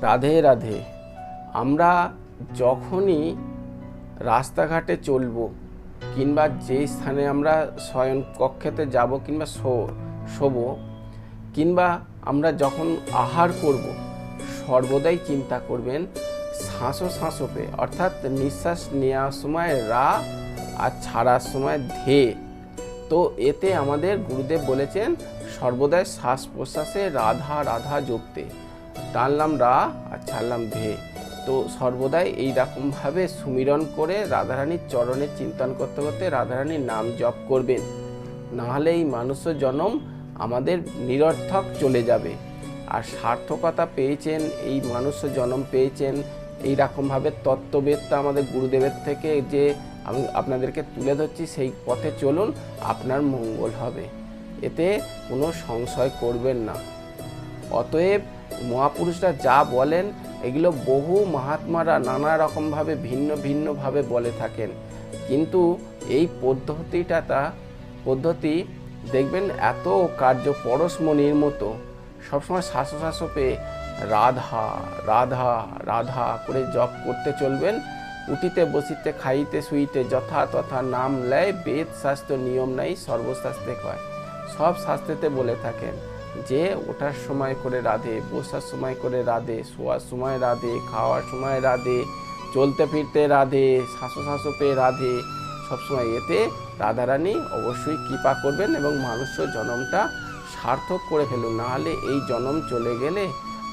রাধে রাধে। আমরা যখনই রাস্তাঘাটে চলবো কিংবা যেই স্থানে আমরা শয়ন কক্ষেতে যাব কিংবা শোবো কিংবা আমরা যখন আহার করব, সর্বদাই চিন্তা করবেন শ্বাসোপে, অর্থাৎ নিঃশ্বাস নেওয়ার সময় রা আর ছাড়ার সময় ধে। তো এতে আমাদের গুরুদেব বলেছেন সর্বদাই শ্বাস প্রশ্বাসে রাধা রাধা জপতে, টানলাম রা আর ছাড়লাম ধে। তো সর্বদাই এইরকমভাবে সুমিরন করে রাধারানীর চরণে চিন্তন করতে করতে রাধারানীর নাম জপ করবেন, নাহলে এই মানুষ জনম আমাদের নিরর্থক চলে যাবে। আর সার্থকতা পেয়েছেন, এই মানুষ জনম পেয়েছেন এইরকমভাবে তত্ত্ববেত্তা আমাদের গুরুদেবের থেকে যে আমি আপনাদেরকে তুলে ধরছি, সেই পথে চলুন, আপনার মঙ্গল হবে, এতে কোনো সংশয় করবেন না। অতএব মহাপুরুষরা যা বলেন এগুলো বহু মহাত্মারা নানা রকমভাবে ভিন্ন ভিন্নভাবে বলে থাকেন, কিন্তু এই পদ্ধতি দেখবেন এত কার্য পরশমণির মতো। সবসময় শ্বাসোপে রাধা রাধা রাধা করে জপ করতে চলবেন। উঠিতে বসিতে খাইতে শুইতে যথা তথা নাম লয়, বেদ শাস্ত্র নিয়ম নাই সর্বশাস্ত্রে কয়। সব শাস্ত্রেতে বলে থাকেন যে ওঠার সময় করে রাধে, বসার সময় করে রাধে, শোয়ার সময় রাধে, খাওয়ার সময় রাধে, চলতে ফিরতে রাধে, শ্বাসোপে রাধে, সবসময়। এতে রাধারানী অবশ্যই কৃপা করবেন এবং মানুষ্য জনমটা সার্থক করে ফেলুন, নাহলে এই জনম চলে গেলে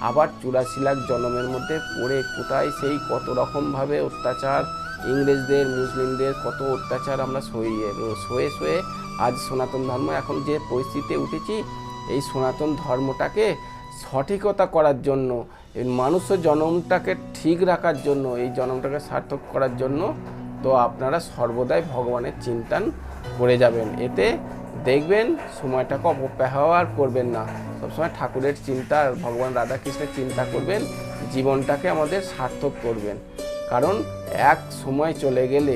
আবার 84 লাখ জনমের মধ্যে পড়ে কোথায় সেই কত রকমভাবে অত্যাচার, ইংরেজদের মুসলিমদের কত অত্যাচার আমরা সয়ে আজ সনাতন ধর্ম এখন যে পরিস্থিতিতে উঠেছি, এই সনাতন ধর্মটাকে সঠিকতা করার জন্য, এই মানুষ জনমটাকে ঠিক রাখার জন্য, এই জনমটাকে সার্থক করার জন্য তো আপনারা সর্বদাই ভগবানের চিন্তন করে যাবেন। এতে দেখবেন সময়টাকে অপব্যবহার করবেন না, সবসময় ঠাকুরের চিন্তা, ভগবান রাধাকৃষ্ণের চিন্তা করবেন, জীবনটাকে আমাদের সার্থক করবেন। কারণ এক সময় চলে গেলে,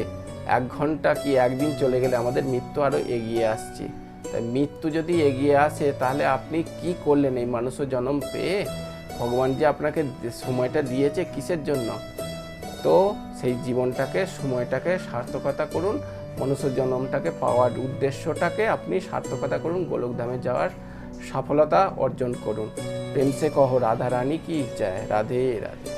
1 ঘন্টা কি একদিন চলে গেলে আমাদের মৃত্যু আরও এগিয়ে আসছে। তাই মৃত্যু যদি এগিয়ে আসে তাহলে আপনি কি করলেন এই মানুষ জন্ম পেয়ে? ভগবান যে আপনাকে সময়টা দিয়েছে কিসের জন্য? তো সেই জীবনটাকে, সময়টাকে সার্থকতা করুন, মনুষ্য জন্মটাকে পাওয়ার উদ্দেশ্যটাকে আপনি সার্থকতা করুন, গোলকধামে যাওয়ার সফলতা অর্জন করুন। প্রেম সে কহো রাধা রানী কি জয়। রাধে রাধে।